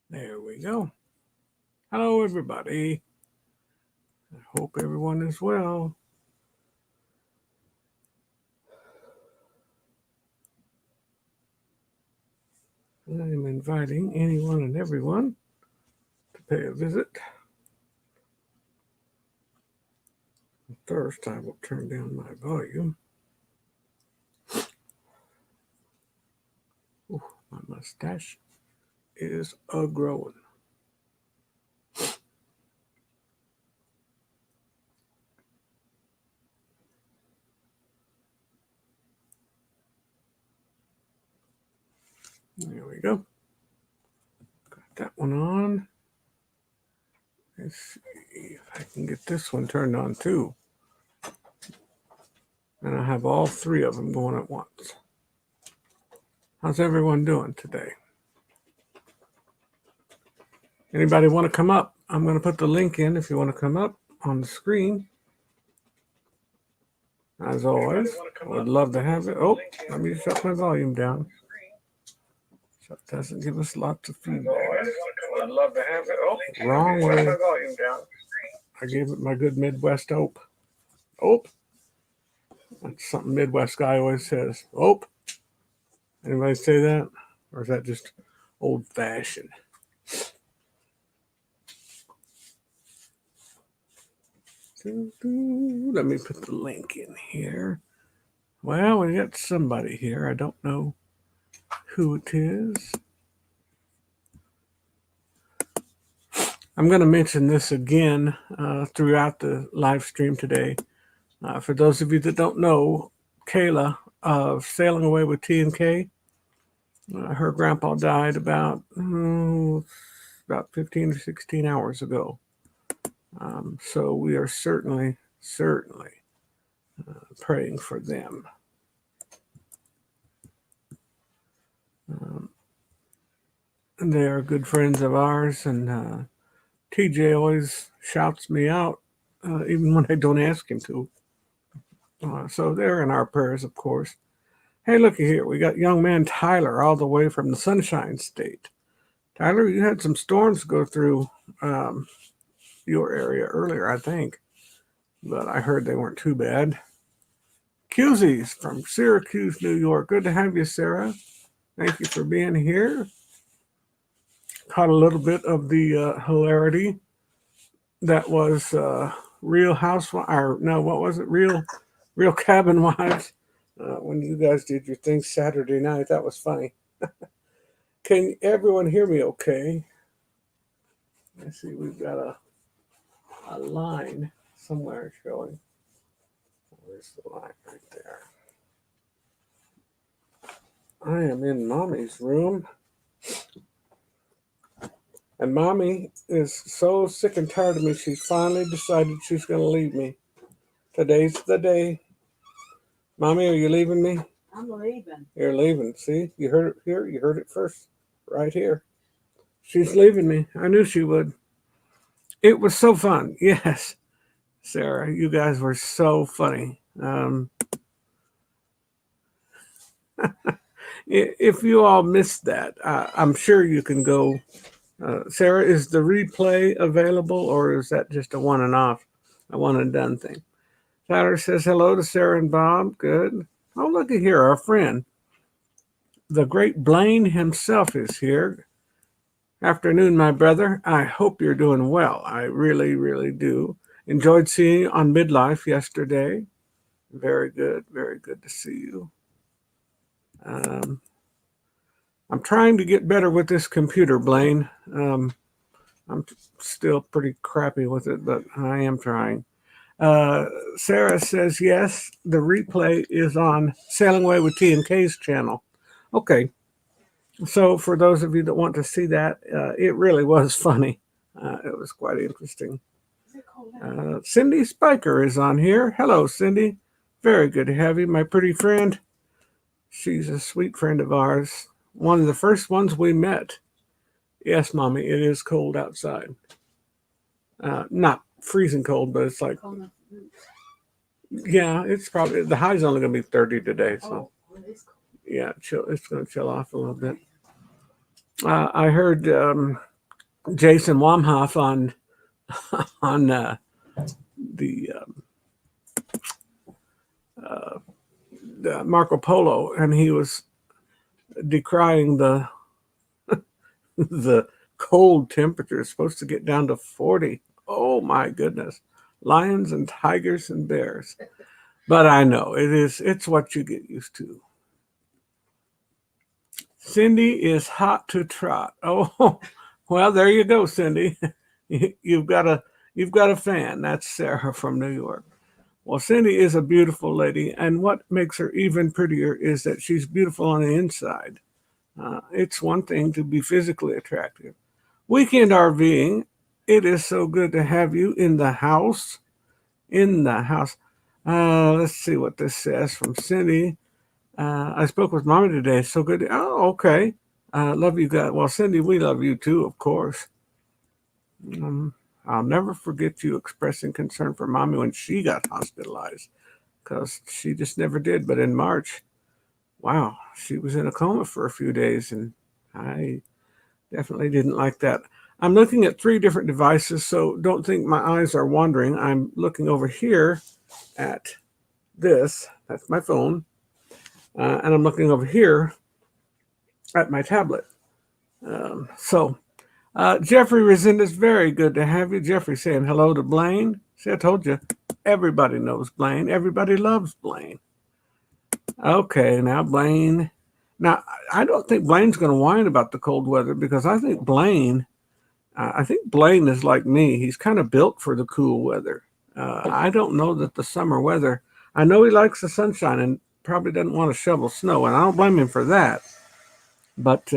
There we go. Hello, everybody. I hope everyone is well. I'm inviting anyone and everyone to pay a visit. First, I will turn down my volume. Ooh, my mustache is a-growing. There we go. Got that one on. Let's see if I can get this one turned on too. And I have all three of them going at once. How's everyone doing today? Anybody want to come up? I'm going to put the link in if you want to come up on the screen. As always, I would love to have it. Oh, let me shut my volume down. So it doesn't give us lots of feedback. I'd love to have it. Oh, wrong way. I gave it my good Midwest ope. Ope. That's something Midwest guy always says. Ope. Anybody say that? Or is that just old fashioned? Let me put the link in here. Well, we got somebody here. I don't know who it is. I'm going to mention this again throughout the live stream today. For those of you that don't know, Kayla of Sailing Away with T&K, her grandpa died about 15 or 16 hours ago. So we are certainly praying for them. And they are good friends of ours, and TJ always shouts me out, even when I don't ask him to. So they're in our prayers, of course. Hey, looky here. We got young man Tyler all the way from the Sunshine State. Tyler, you had some storms go through your area earlier, I think. But I heard they weren't too bad. Cusey's from Syracuse, New York. Good to have you, Sarah. Thank you for being here. Caught a little bit of the hilarity that was Real Housewives, or no, what was it? Real Cabin Wives. When you guys did your thing Saturday night, that was funny. Can everyone hear me okay? Let's see, we've got a line somewhere showing. Where's the line right there? I am in Mommy's room. And Mommy is so sick and tired of me, she's finally decided she's going to leave me. Today's the day. Mommy, are you leaving me? I'm leaving. You're leaving. See, you heard it here. You heard it first, right here. She's leaving me. I knew she would. It was so fun. Yes, Sarah, you guys were so funny. If you all missed that, I'm sure you can go. Sarah, is the replay available, or is that just a one and done thing? Tyler says hello to Sarah and Bob. Good. Oh, looky here, our friend. The great Blaine himself is here. Afternoon, my brother. I hope you're doing well. I really, really do. Enjoyed seeing you on Midlife yesterday. Very good to see you. I'm trying to get better with this computer, Blaine. I'm still pretty crappy with it, but I am trying. Sarah says, yes, the replay is on Sailing Away with T&K's channel. Okay. So for those of you that want to see that, it really was funny. It was quite interesting. Cindy Spiker is on here. Hello, Cindy. Very good to have you, my pretty friend. She's a sweet friend of ours. One of the first ones we met. Yes, Mommy, it is cold outside. Not freezing cold, but it's like, yeah, it's probably, the high's only going to be 30 today. So, yeah, it's going to chill off a little bit. I heard Jason Wamhoff on on the Marco Polo, and he was decrying the cold temperature. It's supposed to get down to 40. Oh my goodness. Lions and tigers and bears. But I know it's what you get used to. Cindy is hot to trot. Oh, well, there you go, Cindy. You've got a fan. That's Sarah from New York. Well, Cindy is a beautiful lady, and what makes her even prettier is that she's beautiful on the inside. It's one thing to be physically attractive. Weekend RVing, it is so good to have you in the house. In the house. Let's see what this says from Cindy. I spoke with Mommy today. So good. Oh, okay. Love you guys. Well, Cindy, we love you too, of course. I'll never forget you expressing concern for Mommy when she got hospitalized, because she just never did. But in March, wow, she was in a coma for a few days, and I definitely didn't like that. I'm looking at 3 different devices, so don't think my eyes are wandering. I'm looking over here at this. That's my phone. And I'm looking over here at my tablet. Jeffrey Resendez, very good to have you. Jeffrey saying hello to Blaine. See, I told you, everybody knows Blaine. Everybody loves Blaine. Okay, now Blaine. Now, I don't think Blaine's going to whine about the cold weather, because I think Blaine is like me. He's kind of built for the cool weather. I don't know that the summer weather, I know he likes the sunshine and probably doesn't want to shovel snow, and I don't blame him for that. But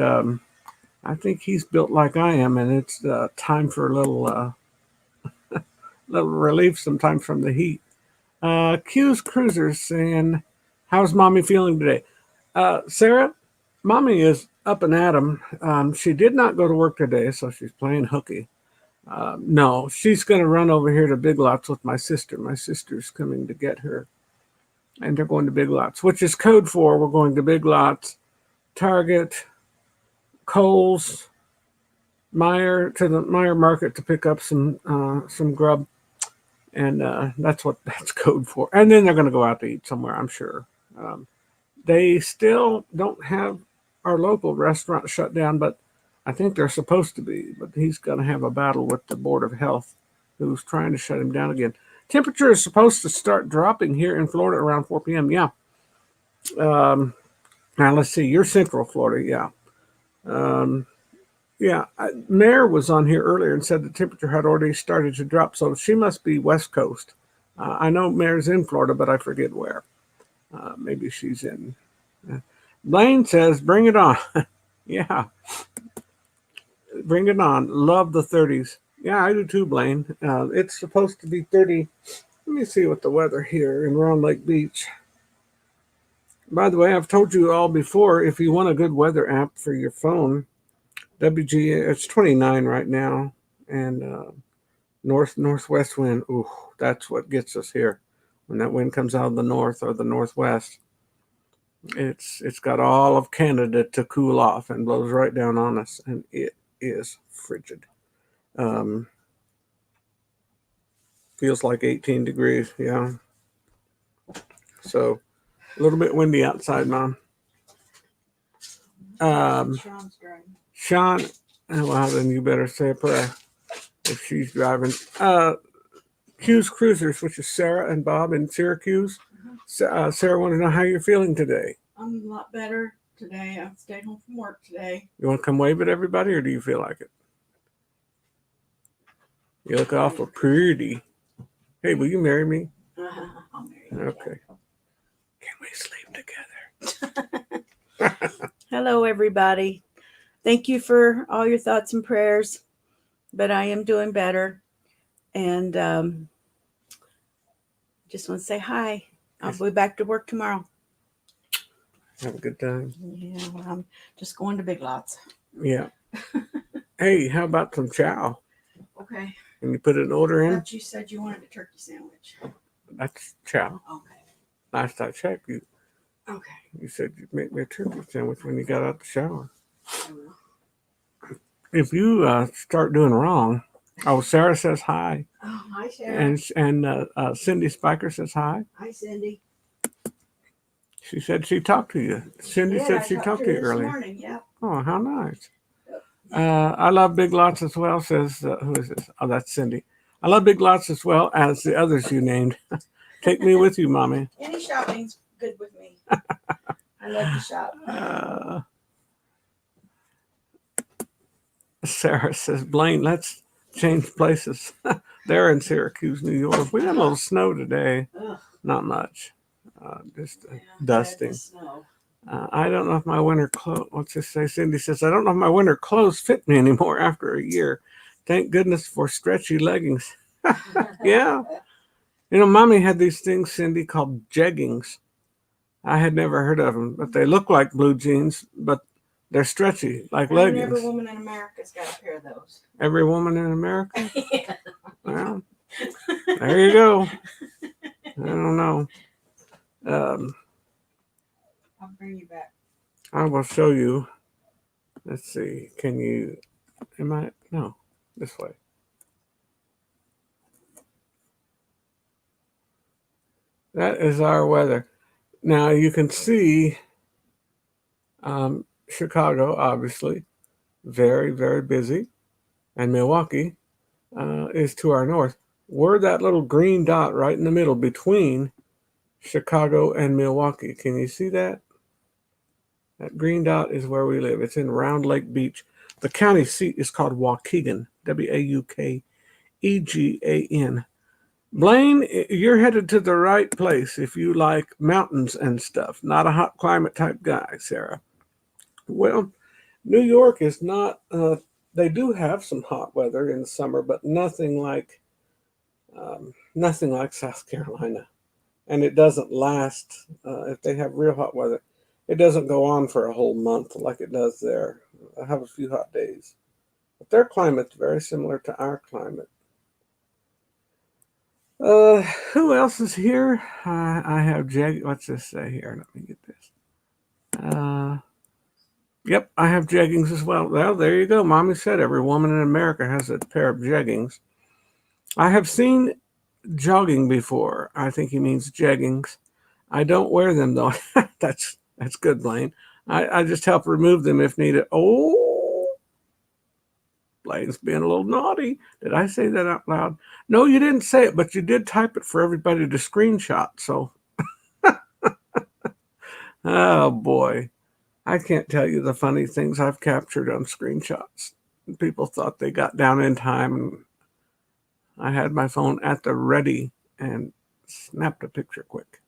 I think he's built like I am, and it's time for a little relief sometimes from the heat. Cuse Cruisers saying, how's Mommy feeling today? Sarah, Mommy is up and at 'em. She did not go to work today, so she's playing hooky. No, she's going to run over here to Big Lots with my sister. My sister's coming to get her, and they're going to Big Lots, which is code for we're going to Big Lots, Target, Kohl's, to the Meyer Market to pick up some grub, and that's what that's code for. And then they're going to go out to eat somewhere, I'm sure. They still don't have our local restaurant shut down, but I think they're supposed to be. But he's going to have a battle with the Board of Health, who's trying to shut him down again. Temperature is supposed to start dropping here in Florida around 4 p.m. Yeah. Now let's see. You're Central Florida. Yeah. Yeah. Mare was on here earlier and said the temperature had already started to drop, so she must be West Coast. I know Mare's in Florida, but I forget where. Maybe she's in. Blaine says, bring it on. Yeah. Bring it on. Love the 30s. Yeah, I do too, Blaine. It's supposed to be 30. Let me see what the weather here in Round Lake Beach. By the way, I've told you all before, if you want a good weather app for your phone, WGA, it's 29 right now. And northwest wind, ooh, that's what gets us here. When that wind comes out of the north or the northwest, it's got all of Canada to cool off and blows right down on us, and it is frigid. Feels like 18 degrees, yeah. So a little bit windy outside, Mom. Sean's driving. Sean, well, then you better say a prayer if she's driving. Cuse Cruisers, which is Sarah and Bob in Syracuse. Sarah wanted to know how you're feeling today. I'm a lot better today. I stayed home from work today. You want to come wave at everybody, or do you feel like it? You look awful pretty. Hey, will you marry me? I'll marry you. Okay. Can we sleep together? Hello, everybody. Thank you for all your thoughts and prayers. But I am doing better. And just want to say hi. I'll be back to work tomorrow. Have a good time. Yeah, well, I'm just going to Big Lots. Yeah. Hey, how about some chow? Okay. Can you put an order in? But you said you wanted a turkey sandwich. That's chow. Okay. Last I checked, you said you'd make me a turkey sandwich when you got out the shower. I will. if you start doing wrong, oh, Sarah says hi, Oh, hi, Sarah. and Cindy Spiker says hi. Hi, Cindy. She said she talked to you. Cindy said she talked to you this earlier. morning. Yeah. Oh, how nice. I love Big Lots as well, says, who is this? Oh, that's Cindy. I love Big Lots as well as the others you named. Take me with you, Mommy. Any shopping's good with me. I love to shop. Sarah says, Blaine, let's change places. They're in Syracuse, New York. We got a little snow today. Ugh. Not much. Just Yeah, dusting. Snow. I don't know if my winter clothes, what's this say? Cindy says, I don't know if my winter clothes fit me anymore after a year. Thank goodness for stretchy leggings. Yeah. You know, Mommy had these things, Cindy, called jeggings. I had never heard of them, but they look like blue jeans, but they're stretchy, like leggings. Every woman in America's got a pair of those. Every woman in America? Yeah. Well, there you go. I don't know. I'll bring you back. I will show you. Let's see. No, this way. That is our weather. Now you can see Chicago, obviously, very, very busy. And Milwaukee is to our north. We're that little green dot right in the middle between Chicago and Milwaukee. Can you see that? That green dot is where we live. It's in Round Lake Beach. The county seat is called Waukegan, Waukegan. Blaine, you're headed to the right place if you like mountains and stuff. Not a hot climate type guy, Sarah. Well, New York is not, they do have some hot weather in the summer, but nothing like South Carolina. And it doesn't last, if they have real hot weather, it doesn't go on for a whole month like it does there. I have a few hot days. But their climate's very similar to our climate. Who else is here? I have what's this say here? Let me get this. Yep, I have jeggings as well. Well, there you go. Mommy said every woman in America has a pair of jeggings. I have seen jogging before. I think he means jeggings. I don't wear them though. That's good, Blaine. I just help remove them if needed. Oh, Blaine's being a little naughty. Did I say that out loud? No, you didn't say it, but you did type it for everybody to screenshot. So, oh boy, I can't tell you the funny things I've captured on screenshots. People thought they got down in time, and I had my phone at the ready and snapped a picture quick.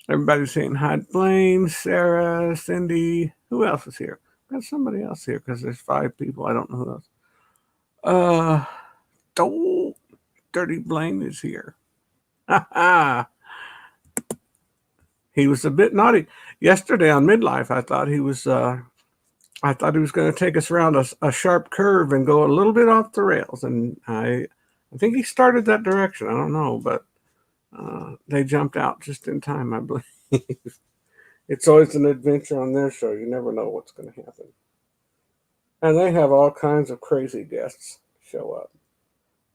Everybody's saying hi, Blaine, Sarah, Cindy. Who else is here? Got somebody else here because there's 5 people. I don't know who else. Dirty Blaine is here. He was a bit naughty yesterday on Midlife. I thought he was going to take us around a sharp curve and go a little bit off the rails, and I think he started that direction. I don't know, but they jumped out just in time, I believe. It's always an adventure on their show. You never know what's going to happen. And they have all kinds of crazy guests show up.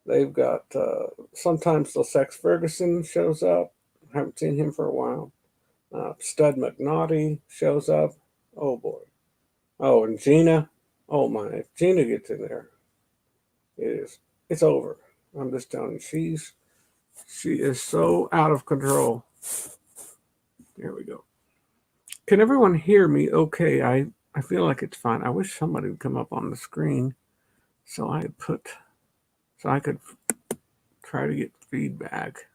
They've got, sometimes Sex Ferguson shows up. I haven't seen him for a while. Stud McNaughty shows up. Oh, boy. Oh, and Gina. Oh, my. If Gina gets in there, it's over. I'm just telling you, she is so out of control. Here we go. Can everyone hear me okay? I feel like it's fine. I wish somebody would come up on the screen so I could try to get feedback.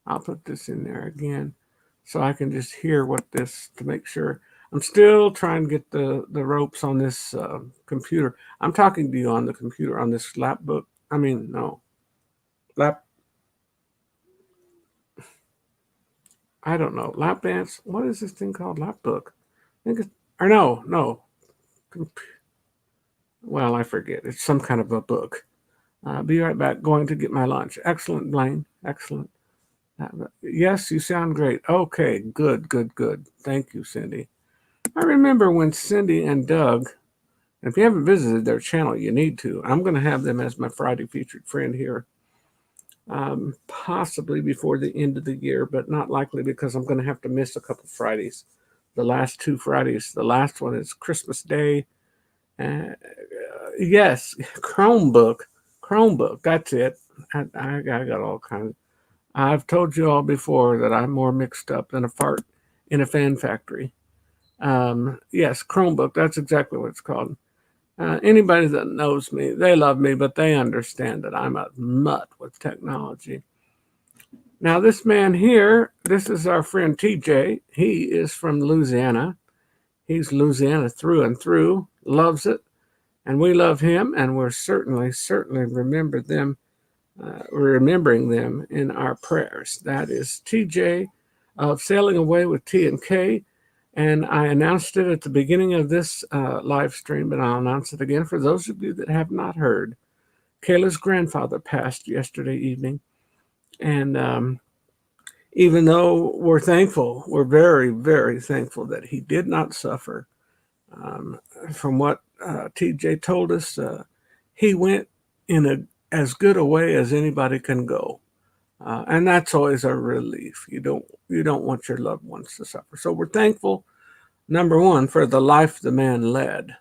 I'll put this in there again so I can just hear to make sure. I'm still trying to get the ropes on this computer. I'm talking to you on the computer on this lap book. I mean, no. I don't know. Lap dance? What is this thing called? Lap book? I think no. Well, I forget. It's some kind of a book. Be right back. Going to get my lunch. Excellent, Blaine. Excellent. Yes, you sound great. Okay, good. Thank you, Cindy. I remember when Cindy and Doug, if you haven't visited their channel, you need to. I'm going to have them as my Friday featured friend here, possibly before the end of the year, but not likely because I'm going to have to miss a couple Fridays. The last 2 Fridays. The last one is Christmas Day. Yes, Chromebook. That's it. I got all kinds. I've told you all before that I'm more mixed up than a fart in a fan factory. Yes, Chromebook. That's exactly what it's called. Anybody that knows me, they love me, but they understand that I'm a mutt with technology. Now, this man here, this is our friend TJ. He is from Louisiana. He's Louisiana through and through, loves it, and we love him, and we're certainly remembering them in our prayers. That is TJ of Sailing Away with T and K. And I announced it at the beginning of this live stream, but I'll announce it again for those of you that have not heard. Kayla's grandfather passed yesterday evening. And even though we're thankful, we're very, very thankful that he did not suffer. From what TJ told us, he went in as good a way as anybody can go. And that's always a relief. You don't want your loved ones to suffer. So we're thankful, number one, for the life the man led.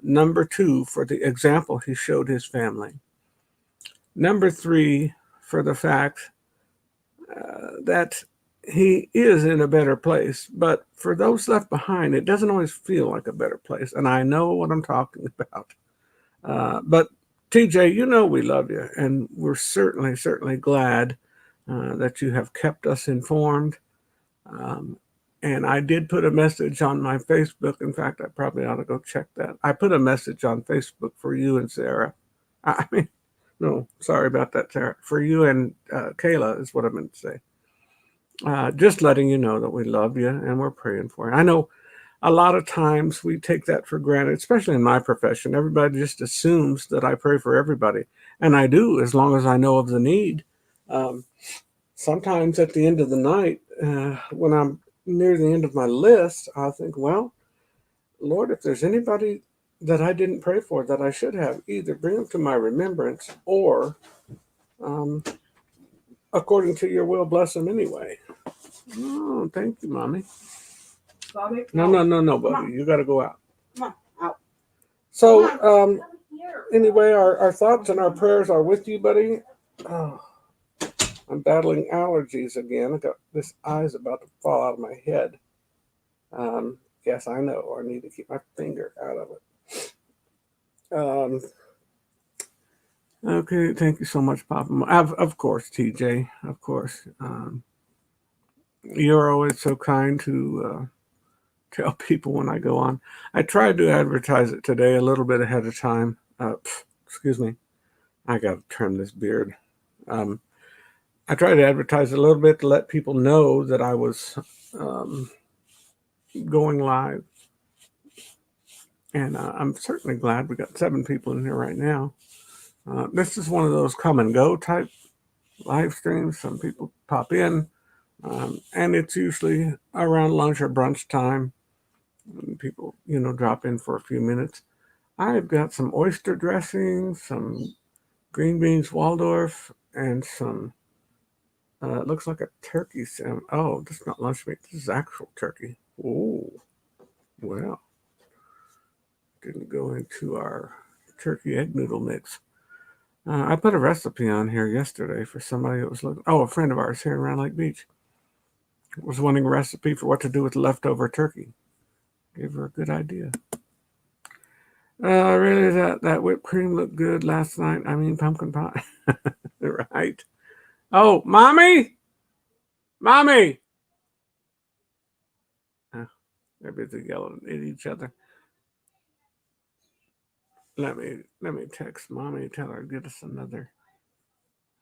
Number two, for the example he showed his family. Number three, for the fact that he is in a better place. But for those left behind, it doesn't always feel like a better place. And I know what I'm talking about. But TJ, you know we love you. And we're certainly, certainly glad that you have kept us informed. And I did put a message on my Facebook. In fact, I probably ought to go check that. I put a message on Facebook for you and Sarah. No, sorry about that, Sarah. For you and Kayla is what I meant to say. Just letting you know that we love you and we're praying for you. I know a lot of times we take that for granted, especially in my profession. Everybody just assumes that I pray for everybody. And I do, as long as I know of the need. Sometimes at the end of the night, when I'm near the end of my list, I'll think, well, Lord, if there's anybody that I didn't pray for that I should have, either bring them to my remembrance or, according to your will, bless them anyway. Oh, thank you, Mommy. Bobby? No, buddy. You got to go out. Come on, out. So, anyway, our thoughts and our prayers are with you, buddy. Oh, I'm battling allergies again. I got this eye's about to fall out of my head. Yes, I know. I need to keep my finger out of it. Okay, thank you so much, Papa. Of course, TJ. Of course. You're always so kind to tell people when I go on. I tried to advertise it today a little bit ahead of time. Excuse me. I got to trim this beard. I tried to advertise a little bit to let people know that I was going live. And I'm certainly glad we got 7 people in here right now. This is one of those come and go type live streams. Some people pop in, and it's usually around lunch or brunch time. And people, drop in for a few minutes. I've got some oyster dressing, some green beans Waldorf, and some, it looks like a turkey sandwich. Oh, this is not lunch meat. This is actual turkey. Oh, well, didn't go into our turkey egg noodle mix. I put a recipe on here yesterday for somebody that was looking. Oh, a friend of ours here in Round Lake Beach was wanting a recipe for what to do with leftover turkey. Gave her a good idea. Really, that whipped cream looked good last night. I mean, pumpkin pie. Right. Oh, Mommy! Mommy! They're busy yelling at each other. Let me text Mommy, tell her to get us another.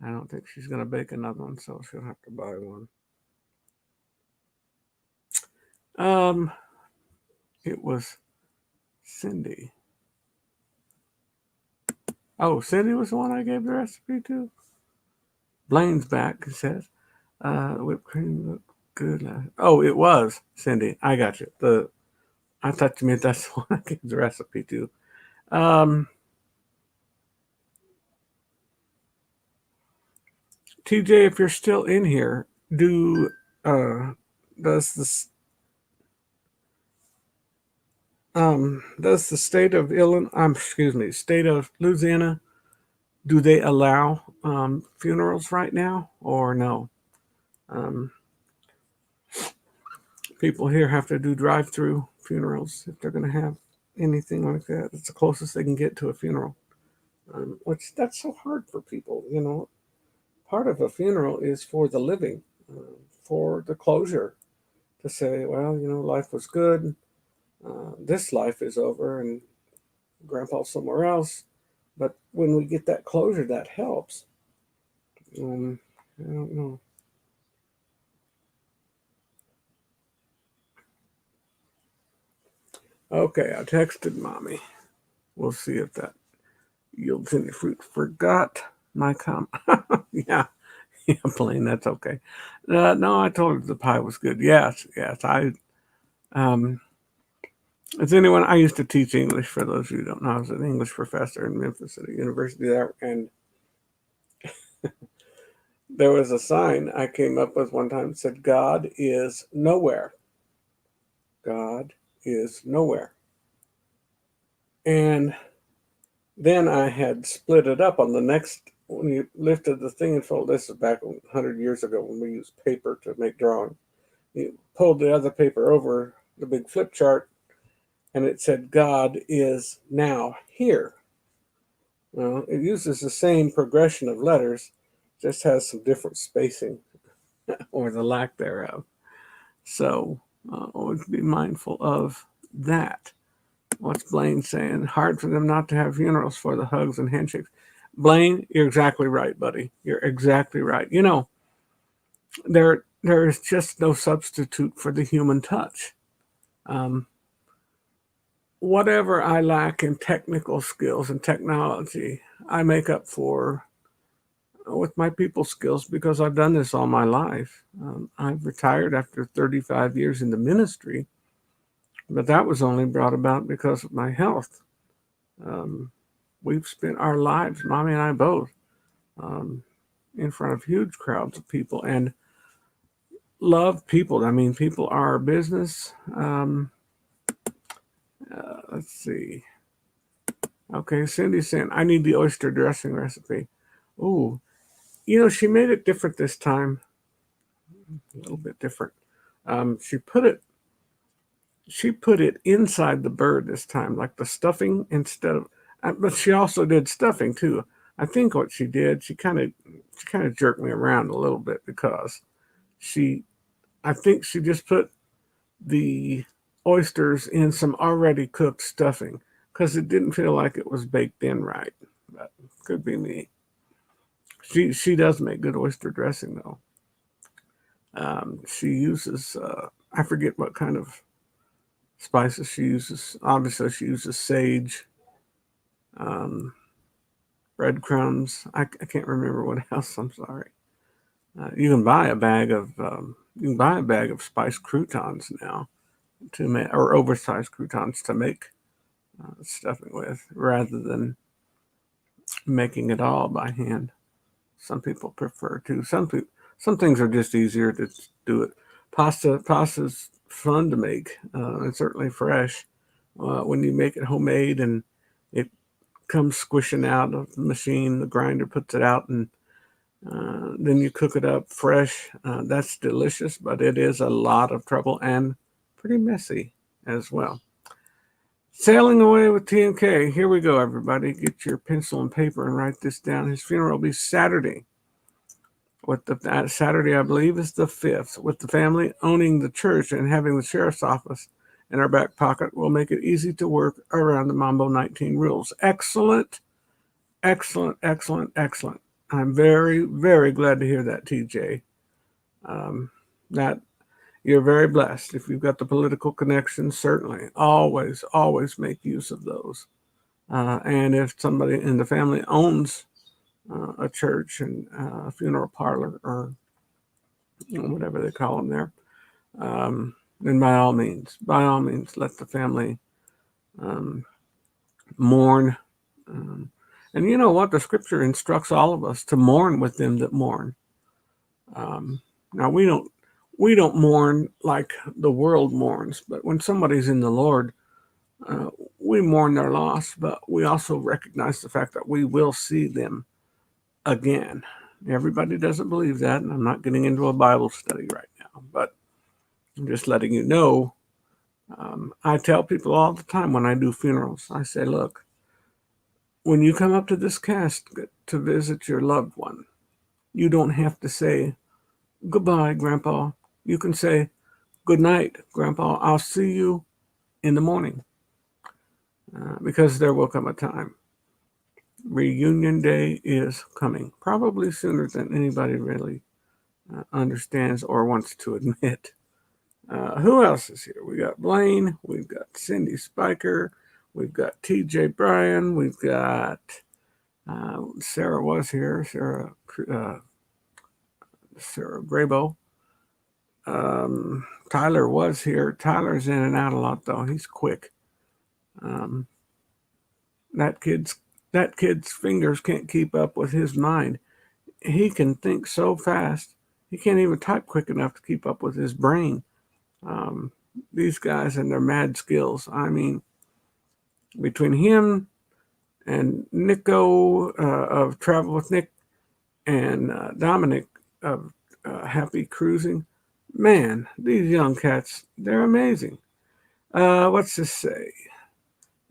I don't think she's going to bake another one, so she'll have to buy one. It was Cindy. Oh, Cindy was the one I gave the recipe to? Blaine's back, it says. Whipped cream. Good. Oh, it was Cindy. I got you. I thought you meant that's the one I gave the recipe to. TJ, if you're still in here, does this does the state of state of Louisiana, do they allow funerals right now or no? Um, People here have to do drive-through funerals if they're going to have anything like that. It's the closest they can get to a funeral. Which that's so hard for people. Part of a funeral is for the living, for the closure, to say, well, life was good. This life is over, and Grandpa's somewhere else. But when we get that closure, that helps. I don't know. Okay, I texted mommy. We'll see if that yields any fruit. Forgot my yeah, plain. That's okay. No, I told her the pie was good. Yes. Um, as anyone, I used to teach English. For those of you who don't know, I was an English professor in Memphis at a university there, and there was a sign I came up with one time that said, "God is nowhere." God is nowhere. And then I had split it up on the next, when you lifted the thing and folded, this is back 100 years ago when we used paper to make drawing. You pulled the other paper over the big flip chart and it said, God is now here. Well, it uses the same progression of letters, just has some different spacing or the lack thereof. So always be mindful of that. What's Blaine saying? Hard for them not to have funerals for the hugs and handshakes. Blaine, you're exactly right, buddy. You're exactly right. There is just no substitute for the human touch. Whatever I lack in technical skills and technology, I make up for with my people skills because I've done this all my life. I've retired after 35 years in the ministry, but that was only brought about because of my health. We've spent our lives, Mommy and I both, in front of huge crowds of people and love people. I mean, people are our business. Let's see. Okay, Cindy's saying, I need the oyster dressing recipe. Ooh, she made it different this time. A little bit different. She put it inside the bird this time, like the stuffing instead of. But she also did stuffing too. I think what she did, she kind of jerked me around a little bit because I think she just put the oysters in some already cooked stuffing because it didn't feel like it was baked in right. But could be me. She does make good oyster dressing though. She uses I forget what kind of spices she uses. Obviously, she uses sage, breadcrumbs. I can't remember what else. I'm sorry. You can buy a bag of spiced croutons now to make, or oversized croutons to make stuffing with, rather than making it all by hand. Some people prefer to. Some things are just easier to do it. Pasta's fun to make. It's certainly fresh when you make it homemade and it comes squishing out of the machine. The grinder puts it out and then you cook it up fresh. That's delicious, but it is a lot of trouble and pretty messy as well. Sailing away with TNK. Here we go, everybody. Get your pencil and paper and write this down. His funeral will be Saturday. Saturday, I believe, is the 5th. With the family owning the church and having the sheriff's office in our back pocket, will make it easy to work around the Mambo 19 rules. Excellent, excellent, excellent, excellent. I'm very, very glad to hear that, TJ. That you're very blessed. If you've got the political connections, certainly, always, always make use of those. And if somebody in the family owns a church and a funeral parlor or whatever they call them there, then by all means, let the family mourn. And you know what? The scripture instructs all of us to mourn with them that mourn. Now we don't mourn like the world mourns, but when somebody's in the Lord, uh, we mourn their loss, but we also recognize the fact that we will see them again. Everybody doesn't believe that, and I'm not getting into a Bible study right now, but I'm just letting you know. I tell people all the time when I do funerals, I say, look, when you come up to this casket to visit your loved one, you don't have to say, goodbye, Grandpa. You can say, good night, Grandpa. I'll see you in the morning. Because there will come a time. Reunion day is coming, probably sooner than anybody really understands or wants to admit. Who else is here? We got Blaine, we've got Cindy Spiker, we've got TJ Bryan, we've got Sarah was here, Sarah Grabo. Tyler was here. Tyler's in and out a lot though. He's quick. That kid's fingers can't keep up with his mind. He can think so fast. He can't even type quick enough to keep up with his brain. These guys and their mad skills. I mean, between him and Nico of Travel with Nick and Dominic of Happy Cruising, man, these young cats, they're amazing. What's this say?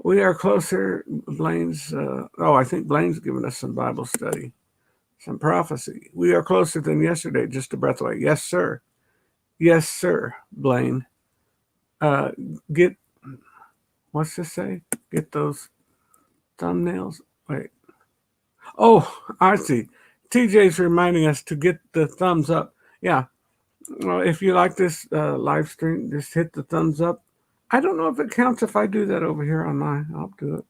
We are closer. Blaine's, I think Blaine's given us some Bible study, some prophecy. We are closer than yesterday, just a breath away. Yes, sir. Yes, sir, Blaine. Get, what's this say? Get those thumbnails. Wait. Oh, I see. TJ's reminding us to get the thumbs up. Yeah. Well, if you like this live stream, just hit the thumbs up. I don't know if it counts if I do that over here on I'll do it.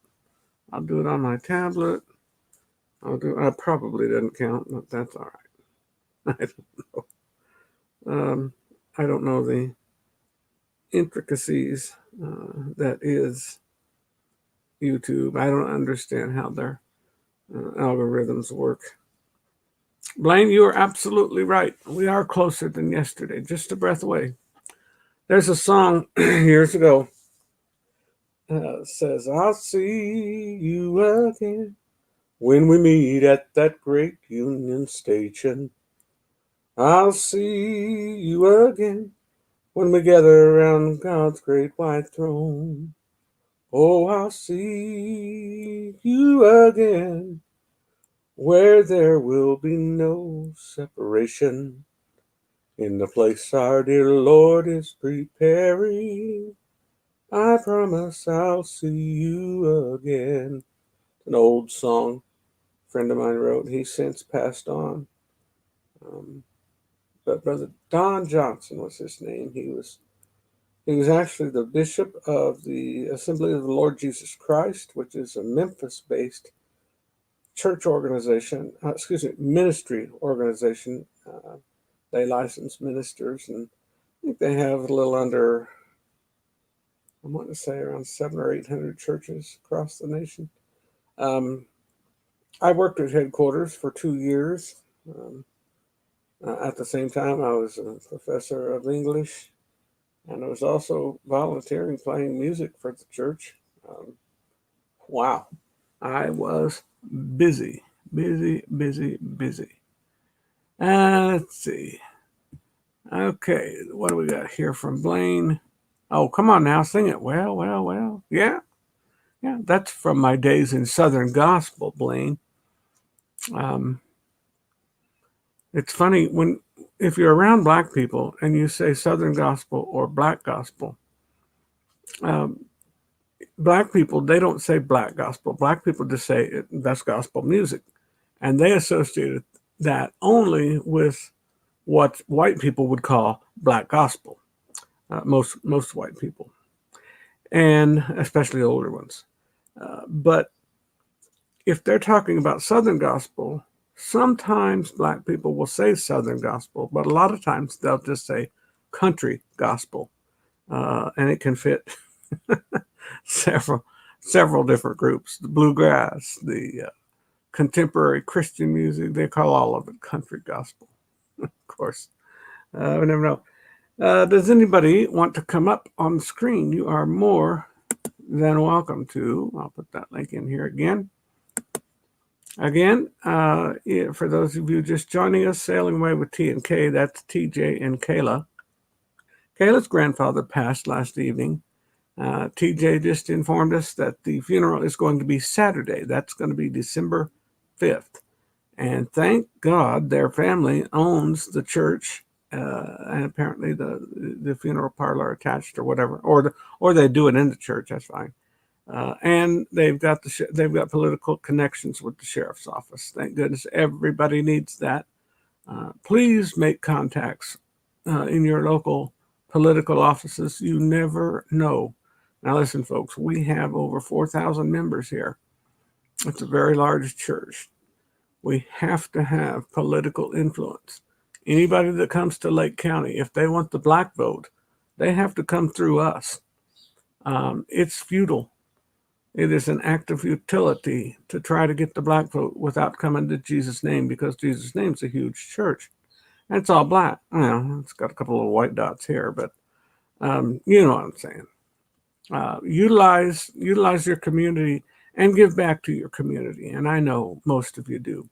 I'll do it on my tablet. It probably doesn't count, but that's all right. I don't know. I don't know the intricacies that is YouTube. I don't understand how their algorithms work. Blaine, you are absolutely right. We are closer than yesterday, just a breath away. There's a song years ago says, I'll see you again when we meet at that great Union Station. I'll see you again when we gather around God's great white throne. Oh, I'll see you again where there will be no separation, in the place our dear Lord is preparing. I promise I'll see you again. An old song a friend of mine wrote. He's since passed on. But Brother Don Johnson was his name. He was actually the bishop of the Assembly of the Lord Jesus Christ, which is a Memphis-based church organization, ministry organization. They license ministers, and I think they have a little under, I want to say around 700 or 800 churches across the nation. I worked at headquarters for 2 years. At the same time, I was a professor of English, and I was also volunteering playing music for the church. Wow. I was busy. Let's see. Okay, what do we got here from Blaine? Oh, come on now, sing it. Well. Yeah, that's from my days in Southern Gospel, Blaine. It's funny if you're around black people and you say Southern Gospel or Black Gospel, black people, they don't say Black Gospel. Black people just say that's gospel music. And they associate that only with what white people would call Black Gospel. Most white people, and especially older ones. But if they're talking about Southern Gospel, sometimes black people will say Southern Gospel, but a lot of times they'll just say country gospel, and it can fit several different groups. The bluegrass, the contemporary Christian music, they call all of it country gospel. Of course, we never know. Does anybody want to come up on the screen? You are more than welcome to. I'll put that link in here again. Again, for those of you just joining us, Sailing Away with T and K, that's TJ and Kayla. Kayla's grandfather passed last evening. TJ just informed us that the funeral is going to be Saturday. That's going to be December 5th. And thank God their family owns the church, and apparently the funeral parlor attached or whatever, or they do it in the church. That's fine. And they've got political connections with the sheriff's office. Thank goodness. Everybody needs that. Please make contacts in your local political offices. You never know. Now listen, folks, we have over 4,000 members here. It's a very large church. We have to have political influence. Anybody that comes to Lake County, if they want the black vote, they have to come through us. It's futile. It is an act of futility to try to get the black vote without coming to Jesus' name, because Jesus' name's a huge church. And it's all black. Well, it's got a couple of white dots here, but you know what I'm saying. Utilize your community and give back to your community. And I know most of you do.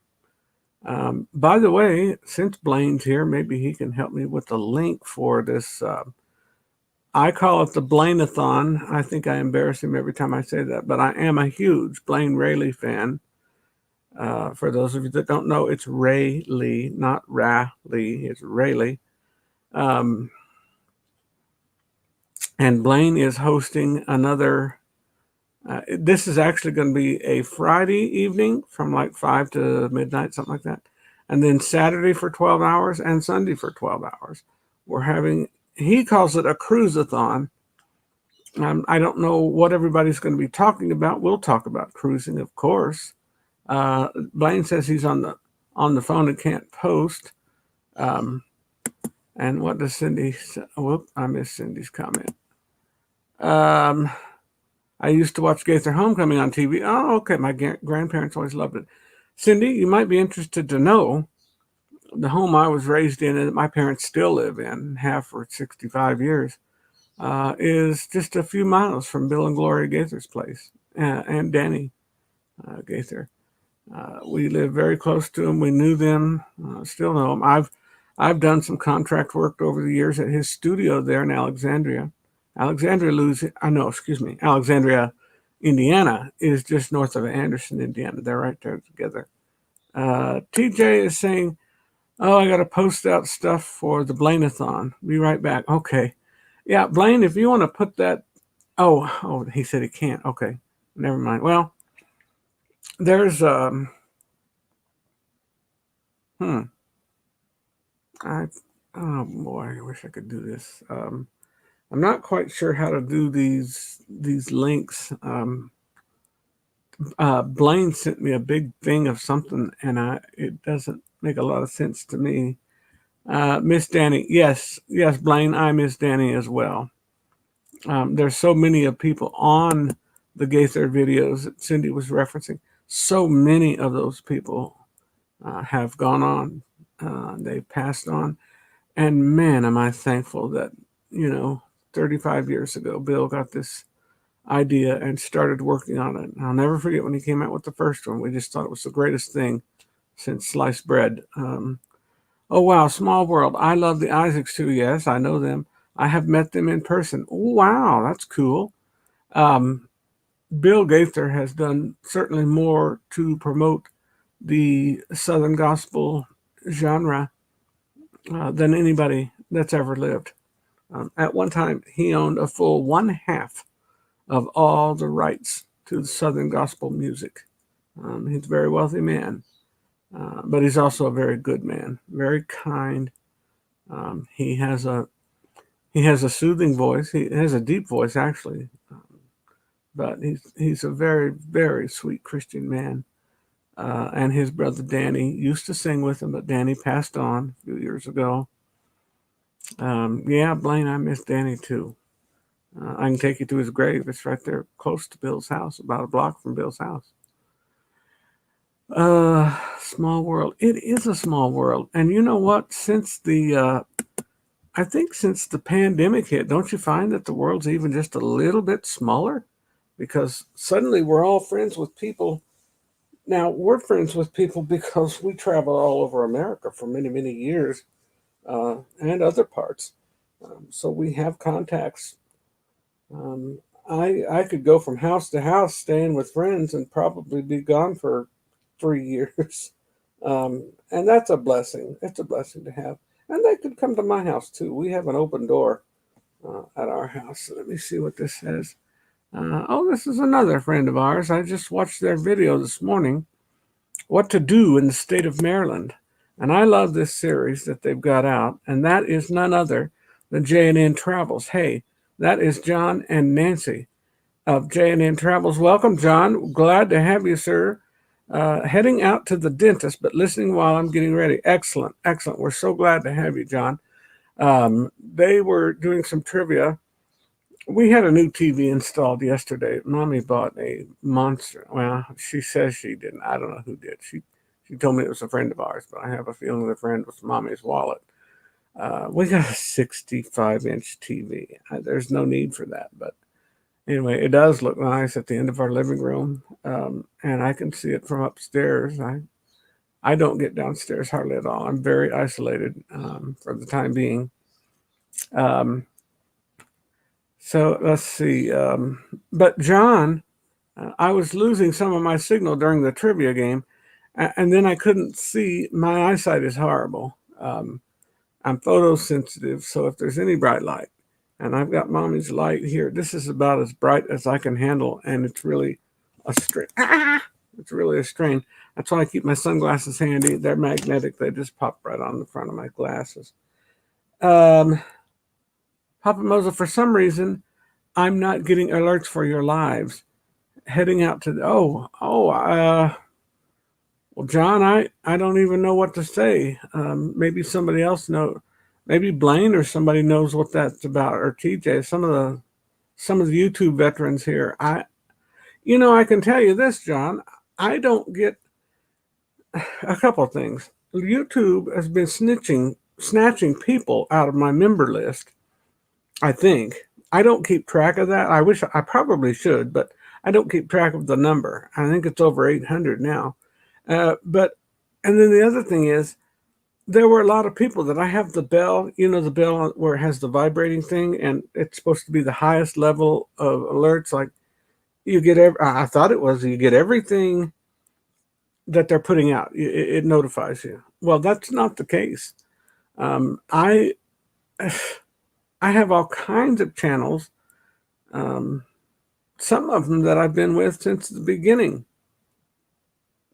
By the way, since Blaine's here, maybe he can help me with the link for this. I call it the Blaine-a-thon. I think I embarrass him every time I say that, but I am a huge Blaine Raley fan. For those of you that don't know, it's Raley, not Raleigh. It's Raley. And Blaine is hosting another. This is actually going to be a Friday evening from like 5 to midnight, something like that. And then Saturday for 12 hours and Sunday for 12 hours. We're having, he calls it a cruise-a-thon. I don't know what everybody's going to be talking about. We'll talk about cruising, of course. Blaine says he's on the phone and can't post. And what does Cindy say? Whoop, I missed Cindy's comment. I used to watch Gaither Homecoming on TV. Oh, okay. My grandparents always loved it. Cindy, you might be interested to know the home I was raised in and that my parents still live in, have for 65 years, is just a few miles from Bill and Gloria Gaither's place, and Danny Gaither. We live very close to them. We knew them, still know them. I've done some contract work over the years at his studio there in Alexandria. Alexandria, Indiana is just north of Anderson, Indiana. They're right there together. TJ is saying, oh, I got to post out stuff for the Blaine-a-thon. Be right back. Okay. Yeah, Blaine, if you want to put that. Oh, he said he can't. Okay. Never mind. Well, there's, oh boy, I wish I could do this. I'm not quite sure how to do these links. Blaine sent me a big thing of something, and it doesn't make a lot of sense to me. Miss Danny, yes, Blaine, I miss Danny as well. There's so many of people on the Gaither videos that Cindy was referencing. So many of those people have gone on. They passed on. And man, am I thankful that, 35 years ago, Bill got this idea and started working on it. And I'll never forget when he came out with the first one. We just thought it was the greatest thing since sliced bread. Oh, wow, small world. I love the Isaacs too. Yes, I know them. I have met them in person. Oh, wow, that's cool. Bill Gaither has done certainly more to promote the Southern gospel genre than anybody that's ever lived. At one time, he owned a full 1/2 of all the rights to the Southern gospel music. He's a very wealthy man, but he's also a very good man, very kind. He has a soothing voice. He has a deep voice, actually, but he's a very, very sweet Christian man. And his brother Danny used to sing with him, but Danny passed on a few years ago. Yeah, Blaine, I miss Danny too. I can take you to his grave. It's right there close to Bill's house, about a block from Bill's house. Small world. It is a small world. And you know what? I think since the pandemic hit, don't you find that the world's even just a little bit smaller? Because suddenly we're all friends with people. Now, we're friends with people because we travel all over America for many, many years and other parts. So we have contacts. I could go from house to house staying with friends and probably be gone for 3 years. And that's a blessing. It's a blessing to have. And they could come to my house too. We have an open door at our house. So let me see what this says. This is another friend of ours. I just watched their video this morning, What to Do in the State of Maryland. And I love this series that they've got out. And that is none other than J&N Travels. Hey, that is John and Nancy of J&N Travels. Welcome, John. Glad to have you, sir. Heading out to the dentist, but listening while I'm getting ready. Excellent, excellent. We're so glad to have you, John. They were doing some trivia. We had a new TV installed yesterday. Mommy bought a monster. Well, she says she didn't. I don't know who did. She told me it was a friend of ours, but I have a feeling the friend was Mommy's wallet. We got a 65-inch TV. There's no need for that, but anyway, it does look nice at the end of our living room, and I can see it from upstairs. I don't get downstairs hardly at all. I'm very isolated for the time being. So let's see. But John, I was losing some of my signal during the trivia game, and then I couldn't see. My eyesight is horrible. I'm photosensitive, so if there's any bright light, and I've got Mommy's light here, this is about as bright as I can handle, and it's really a strain. It's really a strain. That's why I keep my sunglasses handy. They're magnetic. They just pop right on the front of my glasses. Papa Moza, for some reason, I'm not getting alerts for your lives. Heading out to the, well, John, I don't even know what to say. Maybe somebody else knows. Maybe Blaine or somebody knows what that's about, or TJ. Some of the YouTube veterans here. I can tell you this, John. I don't get a couple of things. YouTube has been snatching people out of my member list. I think I don't keep track of that. I probably should, but I don't keep track of the number. I think it's over 800 now. And then the other thing is, there were a lot of people that I have the bell, the bell where it has the vibrating thing, and it's supposed to be the highest level of alerts. Like you get I thought it was, you get everything that they're putting out. It notifies you. Well, that's not the case. I have all kinds of channels, some of them that I've been with since the beginning.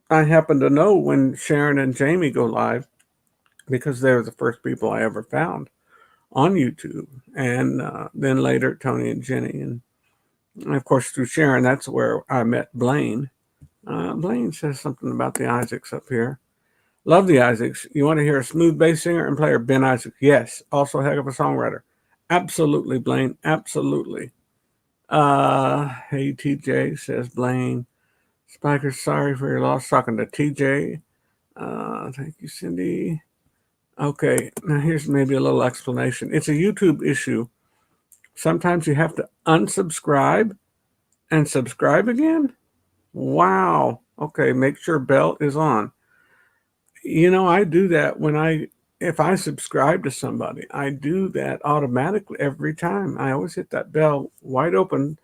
I happen to know when Sharon and Jamie go live because they're the first people I ever found on YouTube. And then later, Tony and Jenny. And of course, through Sharon, that's where I met Blaine. Blaine says something about the Isaacs up here. Love the Isaacs. You want to hear a smooth bass singer and player? Ben Isaacs. Yes. Also a heck of a songwriter. Absolutely, Blaine. Absolutely. Hey, TJ, says Blaine. Spiker, sorry for your loss. Talking to TJ. Thank you, Cindy. Okay, now here's maybe a little explanation. It's a YouTube issue. Sometimes you have to unsubscribe and subscribe again. Wow. Okay, make sure bell is on. I do that if I subscribe to somebody, I do that automatically every time. I always hit that bell wide open,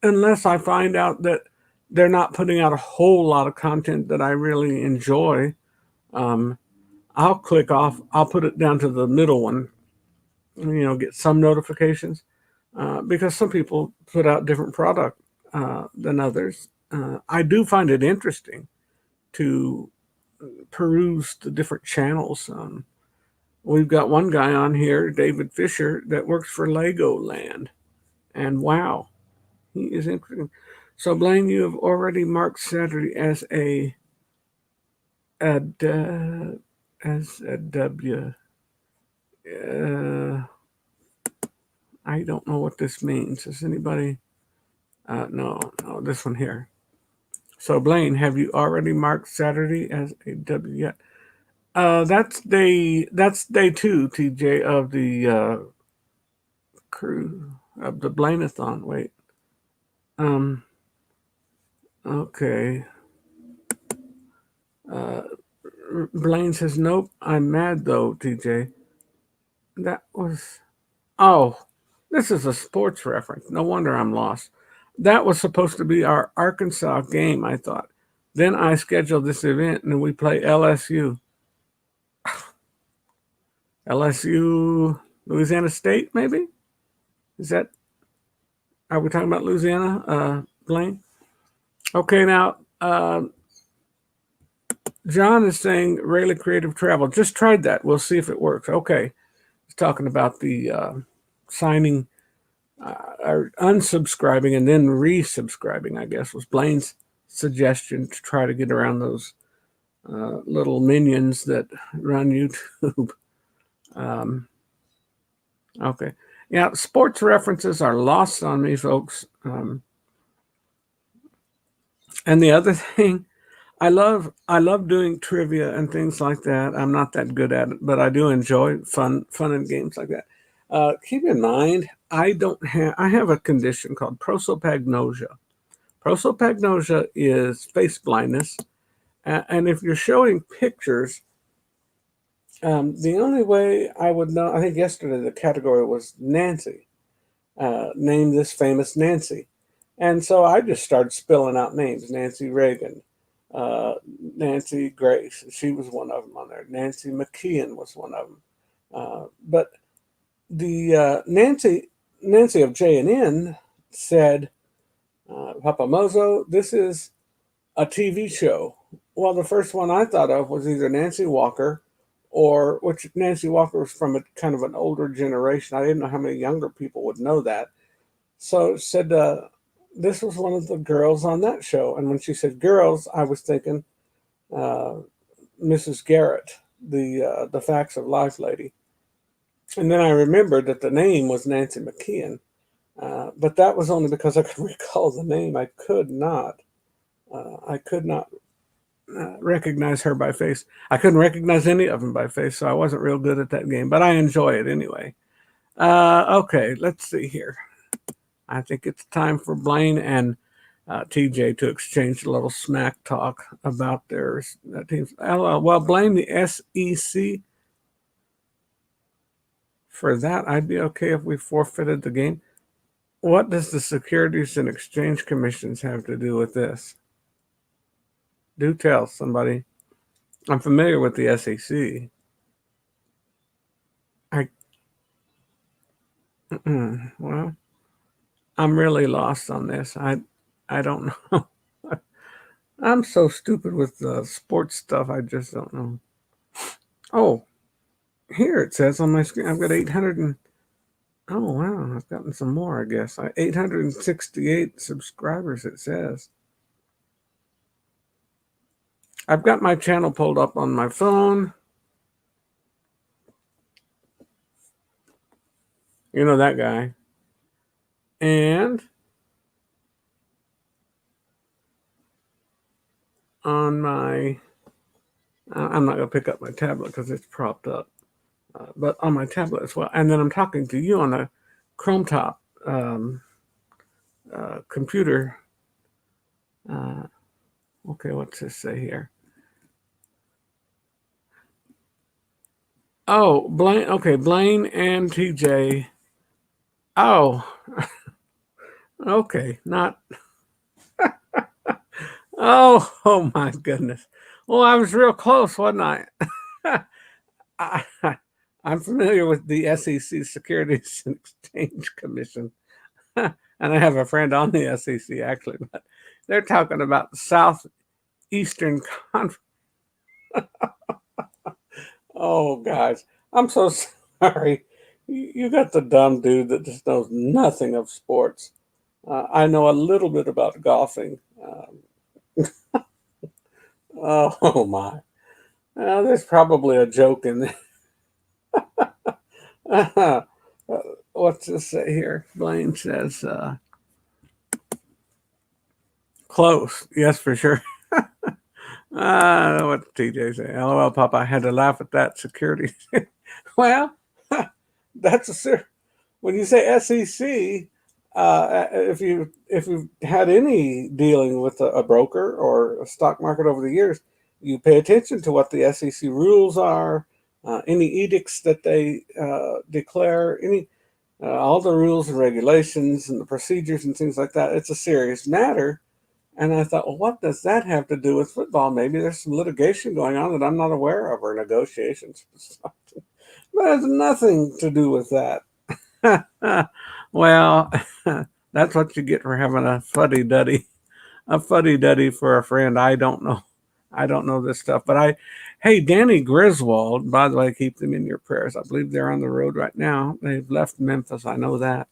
unless I find out that they're not putting out a whole lot of content that I really enjoy. I'll click off. I'll put it down to the middle one, get some notifications, because some people put out different product than others. I do find it interesting to peruse the different channels. We've got one guy on here, David Fisher, that works for Legoland, and wow, he is interesting. So Blaine, you have already marked Saturday as a W. I don't know what this means. Does anybody? No, this one here. So Blaine, have you already marked Saturday as a W yet? That's day 2, TJ, of the crew of the Blaine-a-thon. Wait. Okay. Blaine says, nope, I'm mad though, TJ. That was. Oh, this is a sports reference. No wonder I'm lost. That was supposed to be our Arkansas game, I thought. Then I scheduled this event and we play LSU. LSU, Louisiana State, maybe? Is that. Are we talking about Louisiana, Blaine? Okay, now, John is saying Raley Creative Travel. Just tried that. We'll see if it works. Okay. He's talking about the signing or unsubscribing and then resubscribing, I guess, was Blaine's suggestion to try to get around those little minions that run YouTube. Okay. Yeah, sports references are lost on me, folks. And the other thing, I love doing trivia and things like that. I'm not that good at it, but I do enjoy fun and games like that. Keep in mind, I have a condition called prosopagnosia. Prosopagnosia is face blindness, and if you're showing pictures, the only way I would know, I think yesterday the category was Nancy. Name this famous Nancy. And so I just started spilling out names. Nancy Reagan, Nancy Grace, she was one of them on there. Nancy McKeon was one of them. But the Nancy of J&N said, Papa Mozo, this is a TV show. Well, the first one I thought of was either Nancy Walker, or which Nancy Walker was from a kind of an older generation. I didn't know how many younger people would know that. So it said this was one of the girls on that show. And when she said girls, I was thinking Mrs. Garrett, the Facts of Life lady. And then I remembered that the name was Nancy McKeon. But that was only because I could recall the name. I could not recognize her by face. I couldn't recognize any of them by face, so I wasn't real good at that game, but I enjoy it anyway. Okay, let's see here. I think it's time for Blaine and TJ to exchange a little smack talk about their teams. Well, Blaine, the SEC, for that, I'd be okay if we forfeited the game. What does the Securities and Exchange Commissions have to do with this? Do tell somebody. I'm familiar with the SEC. Well, I'm really lost on this. I don't know. I'm so stupid with sports stuff. I just don't know. Oh, here it says on my screen, I've got 800 and. Oh, wow. I've gotten some more, I guess. 868 subscribers, it says. I've got my channel pulled up on my phone. You know that guy. And on my, I'm not going to pick up my tablet because it's propped up, but on my tablet as well. And then I'm talking to you on a Chrome top computer. Okay, what's this say here? Oh, Blaine. Okay, Blaine and TJ. Oh, okay, not. Oh my goodness. Well, I was real close, wasn't I? I'm familiar with the SEC, Securities and Exchange Commission, and I have a friend on the SEC actually, but they're talking about the Southeastern Conference. Oh, guys, I'm so sorry. You got the dumb dude that just knows nothing of sports. I know a little bit about golfing. Oh my. There's probably a joke in there. What's this say here? Blaine says, close. Yes, for sure. What TJ say? LOL, Papa. I had to laugh at that security. Well, that's when you say SEC. If you've had any dealing with a broker or a stock market over the years, you pay attention to what the SEC rules are, any edicts that they declare, any all the rules and regulations and the procedures and things like that. It's a serious matter. And I thought, well, what does that have to do with football? Maybe there's some litigation going on that I'm not aware of, or negotiations. But it has nothing to do with that. Well, that's what you get for having a fuddy-duddy for a friend. I don't know this stuff, but hey, Danny Griswold, by the way, keep them in your prayers. I believe they're on the road right now. They've left Memphis. I know that.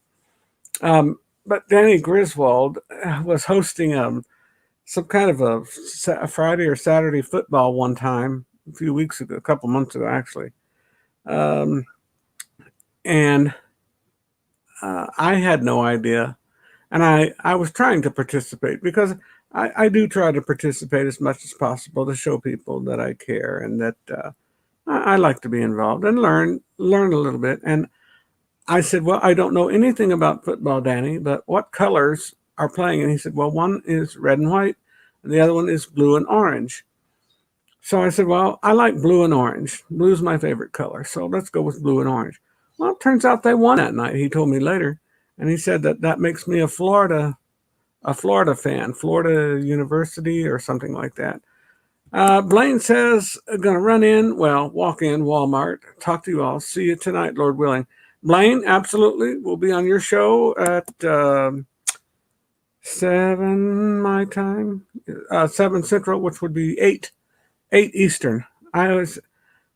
But Danny Griswold was hosting some kind of a Friday or Saturday football one time a few weeks ago, a couple months ago, actually. And I had no idea. And I was trying to participate because I do try to participate as much as possible to show people that I care and that I like to be involved and learn a little bit. And I said, well, I don't know anything about football, Danny, but what colors are playing? And he said, well, one is red and white, and the other one is blue and orange. So I said, well, I like blue and orange. Blue is my favorite color, so let's go with blue and orange. Well, it turns out they won that night, he told me later. And he said that makes me a Florida fan, Florida University or something like that. Blaine says, going to walk in Walmart, talk to you all. See you tonight, Lord willing. Blaine, absolutely. We'll be on your show at 7 my time, 7 Central, which would be 8 Eastern. I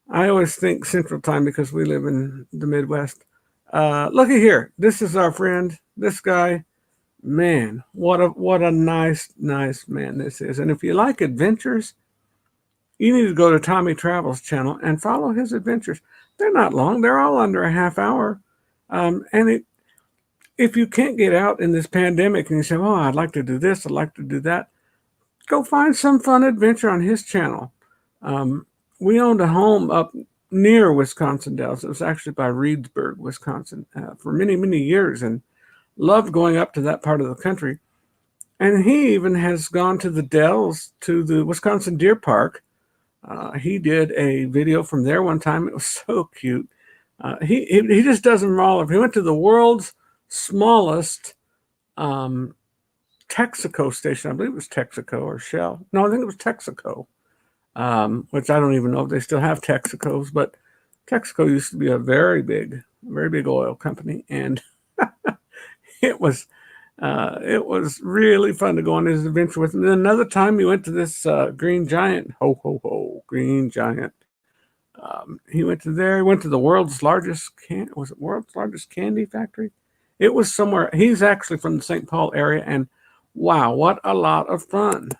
always think Central Time because we live in the Midwest. Looky here. This is our friend. This guy, man, what a nice man this is. And if you like adventures, you need to go to Tommy Travel's channel and follow his adventures. They're not long. They're all under a half hour. If you can't get out in this pandemic and you say, oh, I'd like to do this, I'd like to do that, go find some fun adventure on his channel. We owned a home up near Wisconsin Dells. It was actually by Reedsburg, Wisconsin, for many, many years, and loved going up to that part of the country. And he even has gone to the Dells, to the Wisconsin Deer Park. He did a video from there one time. It was so cute. He just does them all. He went to the world's smallest Texaco station. I believe it was Texaco or Shell. No, I think it was Texaco. Which I don't even know if they still have Texacos, but Texaco used to be a very big oil company, and it was really fun to go on this adventure with him. And then another time we went to this Green Giant, Green Giant. He went to there. He went to the world's largest world's largest candy factory? It was somewhere. He's actually from the St. Paul area, and wow, what a lot of fun.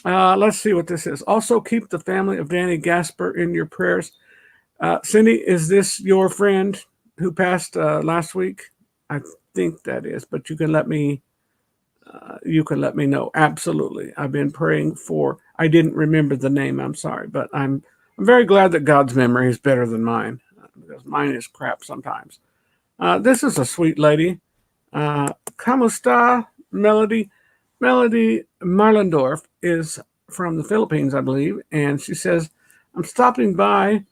Let's see what this is. Also, keep the family of Danny Gasper in your prayers. Cindy, is this your friend who passed last week? I think that is, but you can let me know. Absolutely. I've been praying for, I didn't remember the name. I'm sorry, but I'm very glad that God's memory is better than mine, because mine is crap sometimes. This is a sweet lady. ¿Cómo está, Melody? Melody MarLindorff is from the Philippines, I believe, and she says, I'm stopping by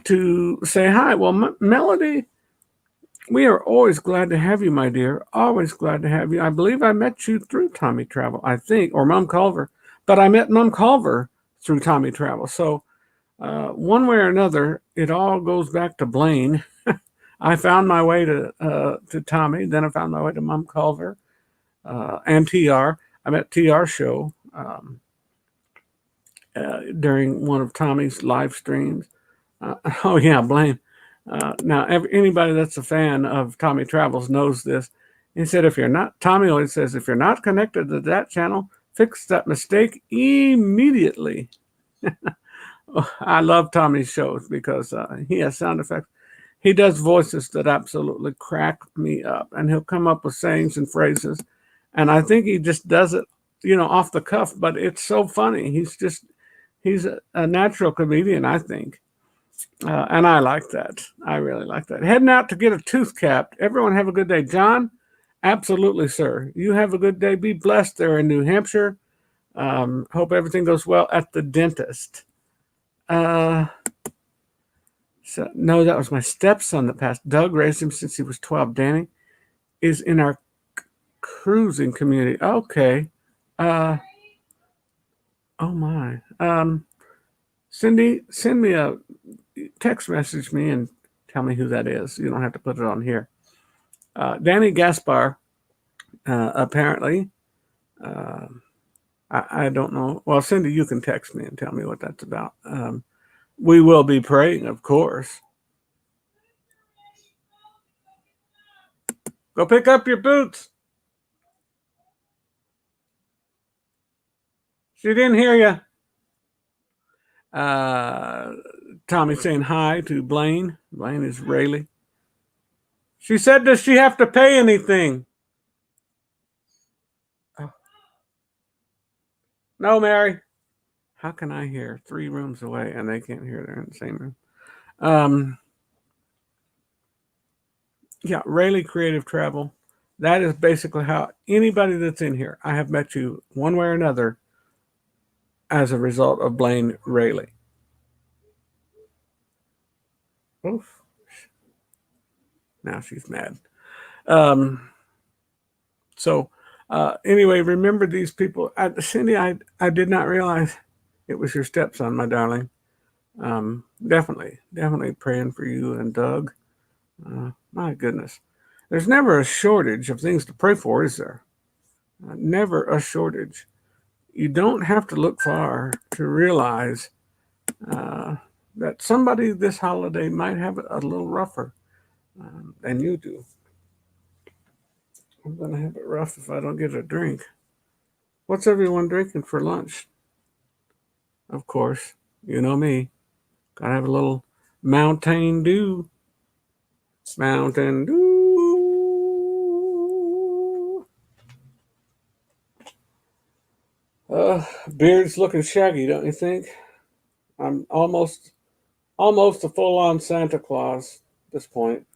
to say hi. Well, Melody, we are always glad to have you, my dear. Always glad to have you. I believe I met you through Tommy Travel, I think, or Mom Culver. But I met Mom Culver through Tommy Travel. So one way or another, it all goes back to Blaine. I found my way to Tommy. Then I found my way to Mom Culver and TR. I met TR show during one of Tommy's live streams. Oh, yeah, Blaine. Now, anybody that's a fan of Tommy Travels knows this. He said, Tommy always says, if you're not connected to that channel, fix that mistake immediately. I love Tommy's shows because he has sound effects. he does voices that absolutely crack me up, and he'll come up with sayings and phrases, and I think he just does it, off the cuff, but it's so funny. He's a natural comedian, I think. And I like that. I really like that. Heading out to get a tooth capped. Everyone have a good day. John, absolutely, sir. You have a good day. Be blessed there in New Hampshire. Hope everything goes well at the dentist. So, no, that was my stepson that passed. Doug raised him since he was 12. Danny is in our cruising community. Okay. Oh, my. Cindy, send me a text message me and tell me who that is. You don't have to put it on here. Danny Gaspar, apparently, I don't know. Well, Cindy, you can text me and tell me what that's about. We will be praying, of course. Go pick up your boots. She didn't hear you. Tommy saying hi to Blaine. Blaine is Raley. She said, does she have to pay anything? Oh. No, Mary. How can I hear 3 rooms away and they can't hear? They're in the same room. Yeah, Raley Creative Travel. That is basically how anybody that's in here, I have met you one way or another as a result of Blaine Raley. Oof. Now she's mad. Anyway, remember these people. Cindy, I did not realize it was your stepson, my darling. Definitely praying for you and Doug. My goodness. There's never a shortage of things to pray for, is there? Never a shortage. You don't have to look far to realize that somebody this holiday might have it a little rougher than you do. I'm going to have it rough if I don't get a drink. What's everyone drinking for lunch? Of course, you know me. Gotta have a little Mountain Dew. Mountain Dew. Beard's looking shaggy, don't you think? I'm almost a full-on Santa Claus at this point.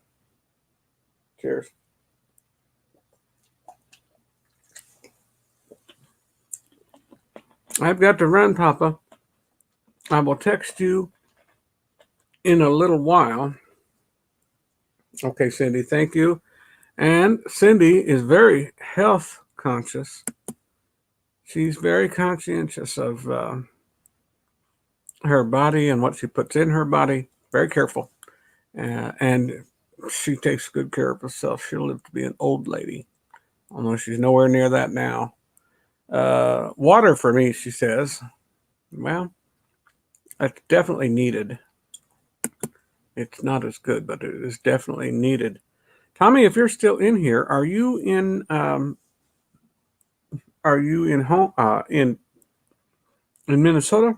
Cheers. I've got to run, Papa. I will text you in a little while. Okay, Cindy, thank you. And Cindy is very health conscious. She's very conscientious of her body and what she puts in her body. Very careful. And she takes good care of herself. She'll live to be an old lady, although she's nowhere near that now. Water for me, she says. Well, that's definitely needed. It's not as good, but it is definitely needed. Tommy, if you're still in here, are you in home in Minnesota,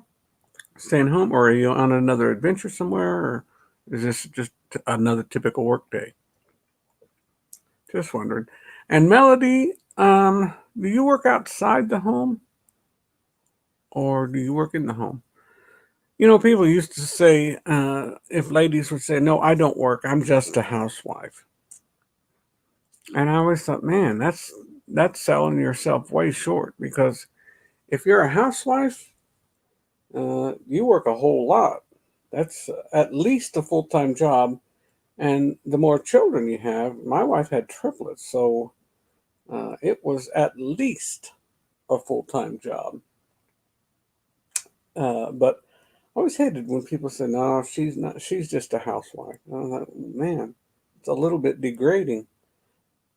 staying home, or are you on another adventure somewhere, or is this just another typical work day? Just wondering. And Melody, do you work outside the home, or do you work in the home? People used to say, if ladies would say, no, I don't work, I'm just a housewife. And I always thought, man, that's selling yourself way short, because if you're a housewife, you work a whole lot. That's at least a full-time job. And the more children you have, my wife had triplets, so it was at least a full-time job. But I always hated when people said, no, she's not, she's just a housewife. I was like, man, it's a little bit degrading.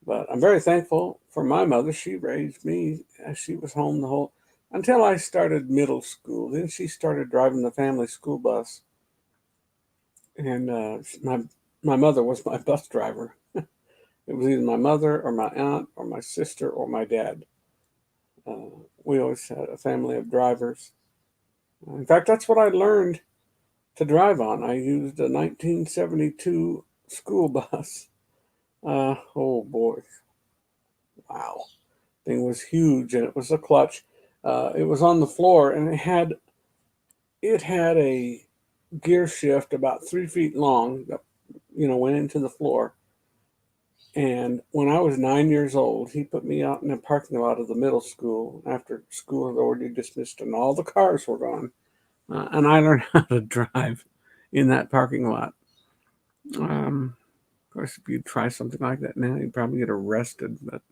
But I'm very thankful for my mother. She raised me. She was home until I started middle school. Then she started driving the family school bus. And my mother was my bus driver. It was either my mother or my aunt or my sister or my dad. We always had a family of drivers. In fact, that's what I learned to drive on. I used a 1972 school bus. Oh boy, wow, thing was huge, and it was a clutch. It was on the floor, and it had a gear shift about 3 feet long that went into the floor. And when I was 9 years old, he put me out in the parking lot of the middle school after school had already dismissed and all the cars were gone. And I learned how to drive in that parking lot. Of course, if you try something like that now, you'd probably get arrested. But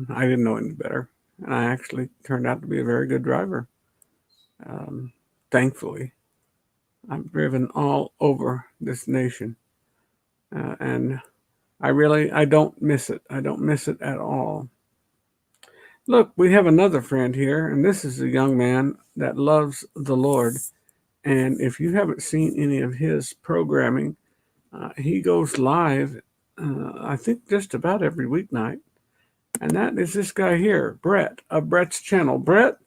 I didn't know any better. And I actually turned out to be a very good driver. Thankfully, I've driven all over this nation. And I don't miss it. I don't miss it at all. Look, we have another friend here, and this is a young man that loves the Lord. And if you haven't seen any of his programming, he goes live, I think, just about every weeknight. And that is this guy here, Brett, of Brett's channel. Brett,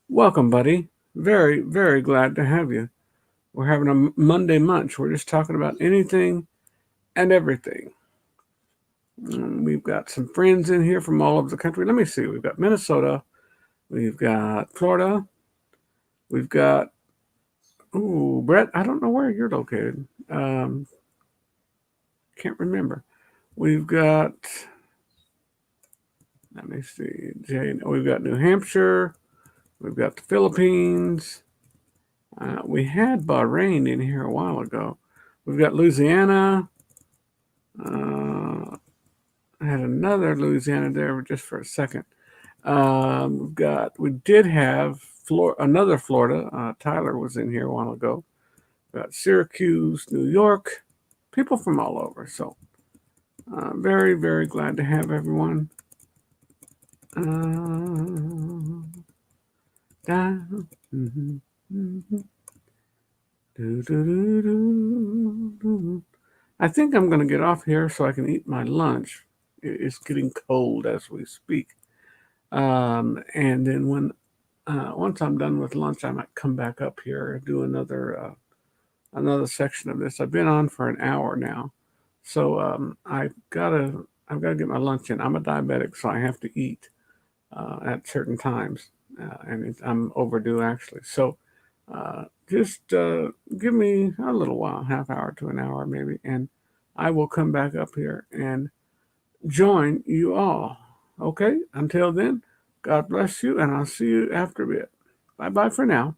welcome, buddy. Very, very glad to have you. We're having a Monday Munch. We're just talking about anything and everything. We've got some friends in here from all over the country. Let me see. We've got Minnesota. We've got Florida. We've got, Brett, I don't know where you're located. Can't remember. We've got, let me see, Jane. We've got New Hampshire. We've got the Philippines. We had Bahrain in here a while ago. We've got Louisiana. I had another Louisiana there just for a second. We did have another Florida. Tyler was in here a while ago. We've got Syracuse, New York, people from all over. So very, very glad to have everyone. I think I'm going to get off here so I can eat my lunch. It's getting cold as we speak. And then once I'm done with lunch, I might come back up here and do another section of this. I've been on for an hour now, so I've got to get my lunch in. I'm a diabetic, so I have to eat at certain times, and I'm overdue actually. So just give me a little while, half hour to an hour maybe, and I will come back up here and join you all. Okay, until then, God bless you, and I'll see you after a bit. Bye-bye for now.